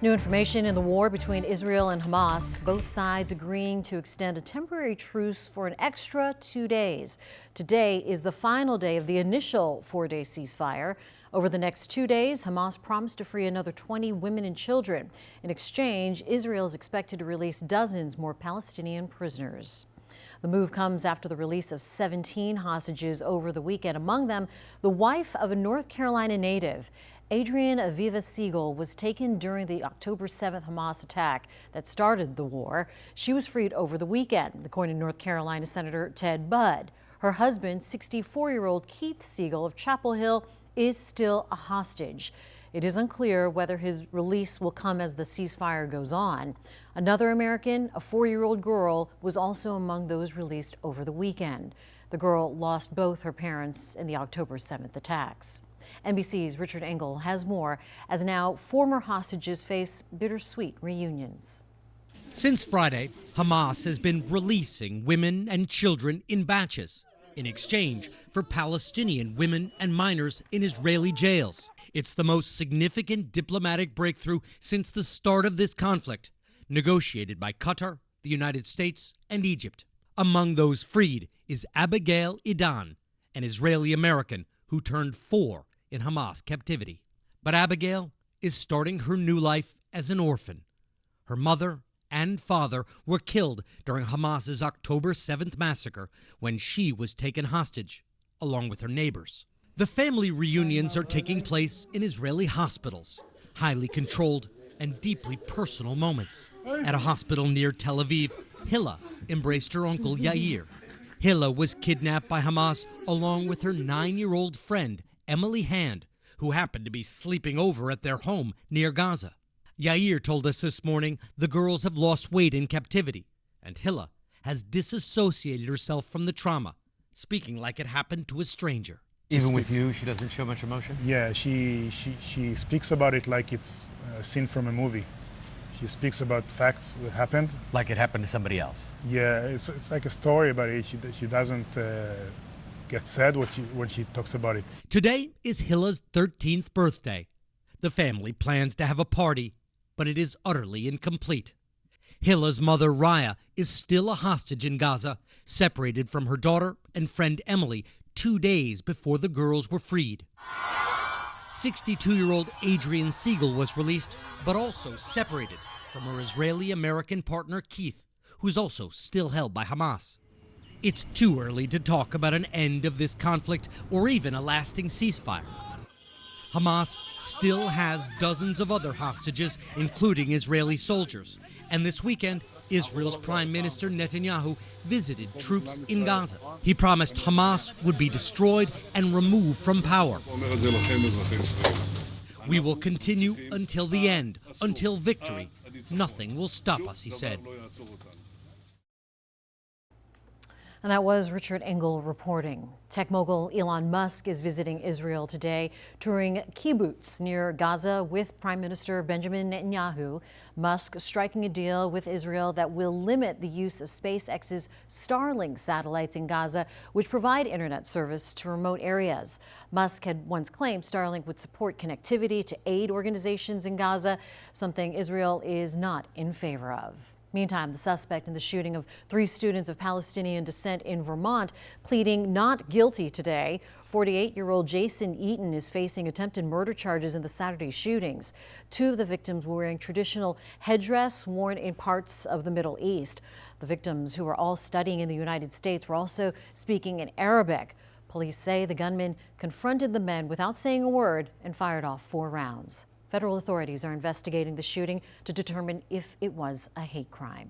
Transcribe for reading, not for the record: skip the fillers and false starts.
New information in the war between Israel and Hamas, both sides agreeing to extend a temporary truce for an extra 2 days. Today is the final day of the initial 4-day ceasefire. Over the next 2 days, Hamas promised to free another 20 women and children. In exchange, Israel is expected to release dozens more Palestinian prisoners. The move comes after the release of 17 hostages over the weekend, among them the wife of a North Carolina native. Adrian Aviva Siegel was taken during the October 7th Hamas attack that started the war. She was freed over the weekend, according to North Carolina Senator Ted Budd. Her husband, 64-year-old Keith Siegel of Chapel Hill, is still a hostage. It is unclear whether his release will come as the ceasefire goes on. Another American, a 4-year-old girl, was also among those released over the weekend. The girl lost both her parents in the October 7th attacks. NBC's Richard Engel has more as now former hostages face bittersweet reunions. Since Friday, Hamas has been releasing women and children in batches in exchange for Palestinian women and minors in Israeli jails. It's the most significant diplomatic breakthrough since the start of this conflict, negotiated by Qatar, the United States, and Egypt. Among those freed is Abigail Idan, an Israeli-American who turned 4 in Hamas captivity. But Abigail is starting her new life as an orphan. Her mother and father were killed during Hamas's October 7th massacre when she was taken hostage, along with her neighbors. The family reunions are taking place in Israeli hospitals, highly controlled and deeply personal moments. At a hospital near Tel Aviv, Hilla embraced her uncle Yair. Hilla was kidnapped by Hamas along with her 9-year-old friend, Emily Hand, who happened to be sleeping over at their home near Gaza. Yair told us this morning the girls have lost weight in captivity, and Hilla has disassociated herself from the trauma, speaking like it happened to a stranger. Even with you, she doesn't show much emotion? Yeah, she speaks about it like it's a scene from a movie. She speaks about facts that happened. Like it happened to somebody else? Yeah, it's like a story about it. She doesn't get sad when she talks about it. Today is Hilla's 13th birthday. The family plans to have a party, but it is utterly incomplete. Hilla's mother, Raya, is still a hostage in Gaza, separated from her daughter and friend Emily 2 days before the girls were freed. 62-year-old Adrian Siegel was released, but also separated from her Israeli-American partner Keith, who's also still held by Hamas. It's too early to talk about an end of this conflict or even a lasting ceasefire. Hamas still has dozens of other hostages, including Israeli soldiers. And this weekend, Israel's Prime Minister Netanyahu visited troops in Gaza. He promised Hamas would be destroyed and removed from power. We will continue until the end, until victory. Nothing will stop us, he said. And that was Richard Engel reporting. Tech mogul Elon Musk is visiting Israel today, touring kibbutz near Gaza with Prime Minister Benjamin Netanyahu. Musk striking a deal with Israel that will limit the use of SpaceX's Starlink satellites in Gaza, which provide internet service to remote areas. Musk had once claimed Starlink would support connectivity to aid organizations in Gaza, something Israel is not in favor of. Meantime, the suspect in the shooting of 3 students of Palestinian descent in Vermont pleading not guilty today. 48-year-old Jason Eaton is facing attempted murder charges in the Saturday shootings. 2 of the victims were wearing traditional headdress worn in parts of the Middle East. The victims, who are all studying in the United States, were also speaking in Arabic. Police say the gunman confronted the men without saying a word and fired off 4 rounds. Federal authorities are investigating the shooting to determine if it was a hate crime.